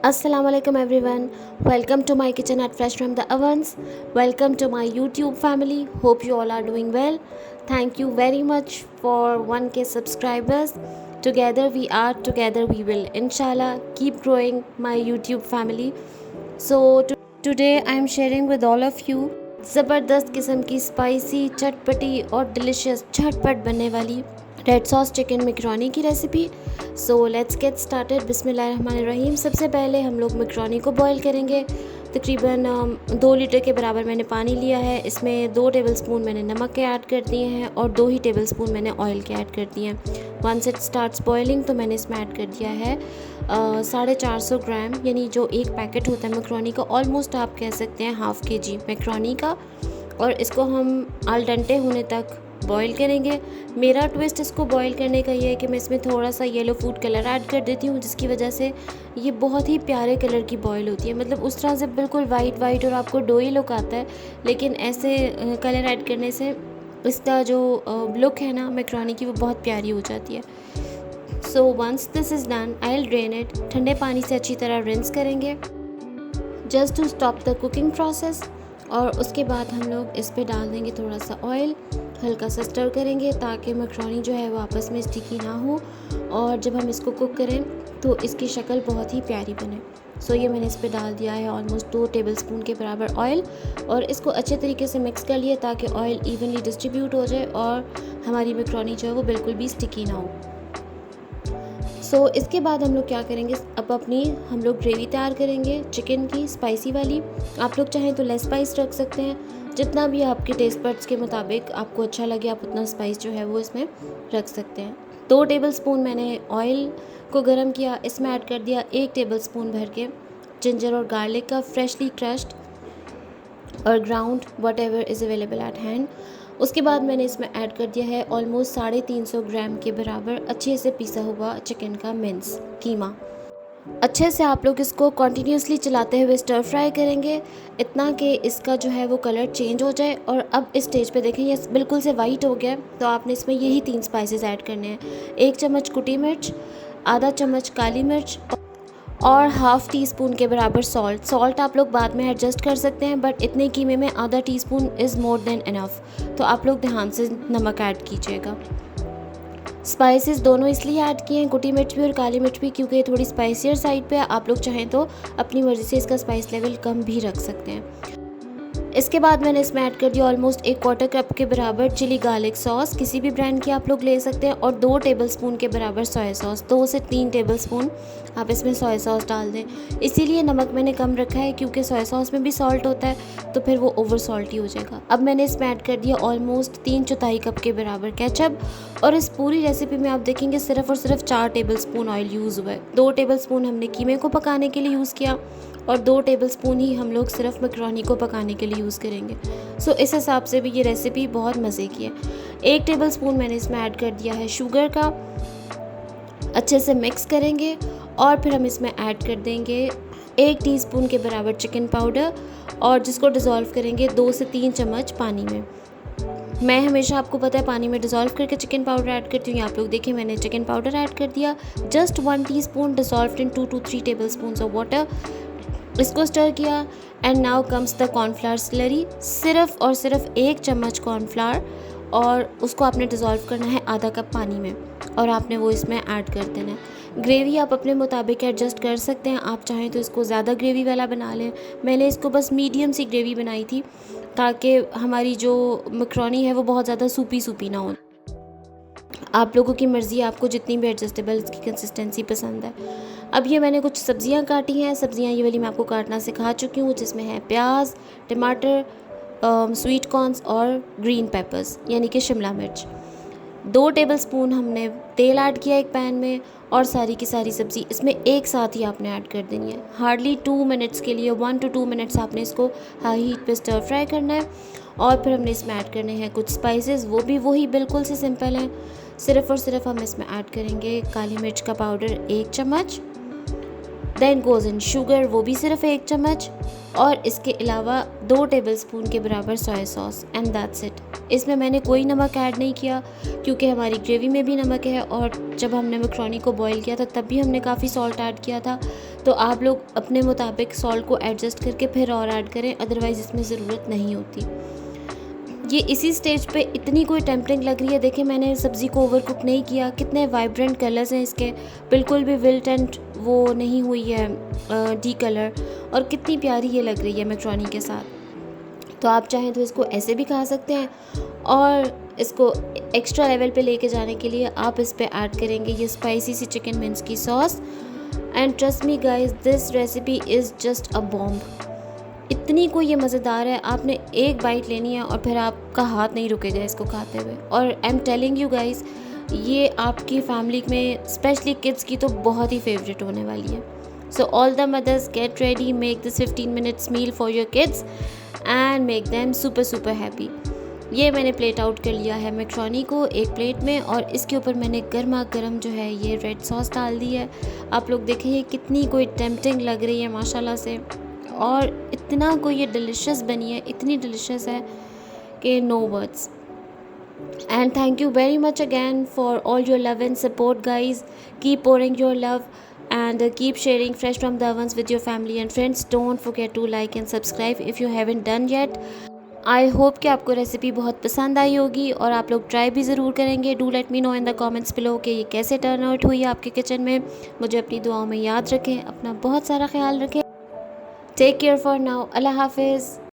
Assalamualaikum everyone. Welcome to my kitchen at Fresh from the Ovens. Welcome to my YouTube family. Hope you all are doing well. Thank you very much for 1k subscribers. Together we are, together we will. Inshallah, keep growing my YouTube family. So today I am sharing with all of you ज़बरदस्त किस्म की spicy चटपटी और delicious झटपट बनने वाली red sauce chicken macaroni की recipe. So let's get started. बिस्मिल्लाहिर्रहमानिर्रहीम। सबसे पहले हम लोग मैकरोनी को बॉईल करेंगे। तकरीबन 2 लीटर के बराबर मैंने पानी लिया है। इसमें 2 टेबलस्पून मैंने नमक के ऐड कर दिए हैं और 2 ही टेबलस्पून मैंने ऑयल के ऐड कर दिए हैं। वंस इट स्टार्ट्स बॉइलिंग तो मैंने इसमें ऐड कर दिया है 450 ग्राम, यानी जो एक पैकेट होता है मैकरोनी का, ऑलमोस्ट आप कह सकते हैं हाफ़ kg मैकरोनी का। और इसको हम आल डंटे होने तक बॉईल करेंगे। मेरा ट्विस्ट इसको बॉईल करने का ये है कि मैं इसमें थोड़ा सा येलो फूड कलर ऐड कर देती हूँ, जिसकी वजह से ये बहुत ही प्यारे कलर की बॉईल होती है। मतलब उस तरह से बिल्कुल वाइट और आपको डोई लुक आता है, लेकिन ऐसे कलर ऐड करने से इसका जो लुक है ना मैकरोनी की, वो बहुत प्यारी हो जाती है। So once this is done I will drain it. ठंडे पानी से अच्छी तरह रिंस करेंगे just to stop the cooking process. और उसके बाद हम लोग इस पे डाल देंगे थोड़ा सा ऑयल, हल्का सा स्टर करेंगे ताकि मैकरोनी जो है वो आपस में स्टिकी ना हो, और जब हम इसको कुक करें तो इसकी शक्ल बहुत ही प्यारी बने। सो ये मैंने इस पे डाल दिया है ऑलमोस्ट 2 टेबलस्पून के बराबर ऑयल, और इसको अच्छे तरीके से मिक्स कर लिया ताकि ऑयल इवनली डिस्ट्रीब्यूट हो जाए और हमारी मैकरोनी जो है वो बिल्कुल भी स्टिकी ना हो। सो इसके बाद हम लोग क्या करेंगे, अब अपनी हम लोग ग्रेवी तैयार करेंगे चिकन की स्पाइसी वाली। आप लोग चाहें तो लेस स्पाइस रख सकते हैं, जितना भी आपके टेस्ट बड्स के मुताबिक आपको अच्छा लगे आप उतना स्पाइस जो है वो इसमें रख सकते हैं। 2 टेबलस्पून मैंने ऑयल को गर्म किया, इसमें ऐड कर दिया 1 टेबलस्पून भर के जिंजर और गार्लिक का फ्रेशली क्रश्ड और ground, what ever is available at hand. उसके बाद मैंने इसमें ऐड कर दिया है ऑलमोस्ट 350 ग्राम के बराबर अच्छे से पिसा हुआ चिकन का मिन्स कीमा। अच्छे से आप लोग इसको कॉन्टीन्यूसली चलाते हुए स्टर फ्राई करेंगे, इतना कि इसका जो है वो कलर चेंज हो जाए। और अब इस स्टेज पे देखें ये बिल्कुल से वाइट हो गया, तो आपने इसमें यही 3 स्पाइसेस ऐड करने हैं। 1 चम्मच कुटी मिर्च, आधा चम्मच काली मिर्च और हाफ़ टी स्पून के बराबर सॉल्ट आप लोग बाद में एडजस्ट कर सकते हैं, बट इतने कीमे में आधा teaspoon is more than enough, तो आप लोग ध्यान से नमक ऐड कीजिएगा। स्पाइसेस दोनों इसलिए ऐड किए हैं, कुटी मिर्च भी और काली मिर्च भी, क्योंकि ये थोड़ी स्पाइसियर साइड पे है। आप लोग चाहें तो अपनी मर्ज़ी से इसका स्पाइस लेवल कम भी रख सकते हैं। इसके बाद मैंने इसमें ऐड कर दिया ऑलमोस्ट 1/4 कप के बराबर चिली गार्लिक सॉस, किसी भी ब्रांड की आप लोग ले सकते हैं, और 2 टेबलस्पून के बराबर सोया सॉस। 2 से 3 टेबलस्पून आप इसमें सोया सॉस डाल दें। इसीलिए नमक मैंने कम रखा है, क्योंकि सोया सॉस में भी सॉल्ट होता है, तो फिर वो ओवर सॉल्टी हो जाएगा। अब मैंने इसमें ऐड कर दिया ऑलमोस्ट 3/4 कप के बराबर केचप, और इस पूरी रेसिपी में आप देखेंगे सिर्फ और सिर्फ 4 टेबलस्पून ऑयल यूज़ हुआ है। 2 टेबलस्पून हमने कीमे को पकाने के लिए यूज़ किया और 2 टेबलस्पून ही हम लोग सिर्फ मैकरोनी को पकाने के लिए यूज़ करेंगे। सो इस हिसाब से भी ये रेसिपी बहुत मज़े की है। 1 टेबलस्पून मैंने इसमें ऐड कर दिया है शुगर का, अच्छे से मिक्स करेंगे और फिर हम इसमें ऐड कर देंगे 1 टीस्पून के बराबर चिकन पाउडर, और जिसको डिज़ोल्व करेंगे 2 से 3 चम्मच पानी में। मैं हमेशा आपको पता है पानी में डिज़ोल्व करके चिकन पाउडर ऐड करती हूँ। आप लोग देखें मैंने चिकन पाउडर ऐड कर दिया, just 1 teaspoon dissolved in 2 to 3 tablespoon of water. इसको स्टर किया and now comes the cornflour slurry. सिर्फ और सिर्फ 1 चम्मच कॉर्नफ्लावर, और उसको आपने डिज़ोल्व करना है आधा कप पानी में, और आपने वो इसमें ऐड कर देना है। ग्रेवी आप अपने मुताबिक एडजस्ट कर सकते हैं, आप चाहें तो इसको ज़्यादा ग्रेवी वाला बना लें। मैंने इसको बस मीडियम सी ग्रेवी बनाई थी ताकि हमारी जो मैकरोनी है वो बहुत ज़्यादा सूपी ना हो। आप लोगों की मर्ज़ी, आपको जितनी भी एडजस्टेबल इसकी कंसिस्टेंसी पसंद है। अब ये मैंने कुछ सब्ज़ियाँ काटी हैं। सब्ज़ियाँ ये वाली मैं आपको काटना सिखा चुकी हूँ, जिसमें है प्याज, टमाटर, स्वीट कॉर्न्स और ग्रीन पेपर्स यानी कि शिमला मिर्च। 2 टेबलस्पून हमने तेल ऐड किया एक पैन में, और सारी की सारी सब्ज़ी इसमें एक साथ ही आपने ऐड कर देनी है। हार्डली 2 मिनट्स के लिए 1 to 2 मिनट्स आपने इसको हाई हीट पे स्टर फ्राई करना है। और फिर हमने इसमें ऐड करने हैं कुछ स्पाइसेस, वो भी वही बिल्कुल से सिंपल हैं। सिर्फ़ और सिर्फ हम इसमें ऐड करेंगे काली मिर्च का पाउडर 1 चम्मच, देन गोज़ इन शुगर, वो भी सिर्फ 1 चम्मच, और इसके अलावा 2 टेबलस्पून के बराबर soya sauce, and that's it. इसमें मैंने कोई नमक ऐड नहीं किया क्योंकि हमारी ग्रेवी में भी नमक है, और जब हमने मैक्रोनी को बॉईल किया था तब भी हमने काफ़ी सॉल्ट ऐड किया था। तो आप लोग अपने मुताबिक सॉल्ट को एडजस्ट करके फिर और ऐड करें, अदरवाइज़ इसमें ज़रूरत नहीं होती। ये इसी स्टेज पे इतनी कोई टेम्पटिंग लग रही है। देखिए मैंने सब्ज़ी को ओवर कुक नहीं किया, कितने वाइब्रेंट कलर्स हैं इसके, बिल्कुल भी विल्ट एंड वो नहीं हुई है डी कलर, और कितनी प्यारी ये लग रही है मैक्रोनी के साथ। तो आप चाहें तो इसको ऐसे भी खा सकते हैं, और इसको एक्स्ट्रा लेवल पे लेके जाने के लिए आप इस पे ऐड करेंगे ये स्पाइसी सी चिकन मिंस की sauce. And trust me guys, this recipe is just a bomb. इतनी कोई ये मज़ेदार है, आपने एक बाइट लेनी है और फिर आपका हाथ नहीं रुकेगा इसको खाते हुए। और I am telling you guys, ये आपकी फैमिली में स्पेशली किड्स की तो बहुत ही फेवरेट होने वाली है। So all the mothers get ready, make this 15 minutes meal for your kids and make them super super happy. ये मैंने प्लेट आउट कर लिया है मैक्रोनी को एक प्लेट में, और इसके ऊपर मैंने गर्मा गर्म जो है ये रेड सॉस डाल दी है। आप लोग देखें ये कितनी कोई टेम्पटिंग लग रही है माशाल्लाह से, और इतना कोई ये डिलिशियस बनी है, इतनी डिलिशियस है कि no words. And thank you very much again for all your love and support guys. Keep pouring your love and keep sharing fresh from the ovens with your family and friends. Don't forget to like and subscribe if you haven't done yet. I hope कि आपको recipe बहुत पसंद आई होगी और आप लोग try भी ज़रूर करेंगे। Do let me know in the comments below कि ये कैसे टर्न आउट हुई आपके किचन में। मुझे अपनी दुआओं में याद रखें, अपना बहुत सारा ख्याल रखें। टेक केयर फॉर नाउ, अल्लाह हाफिज़।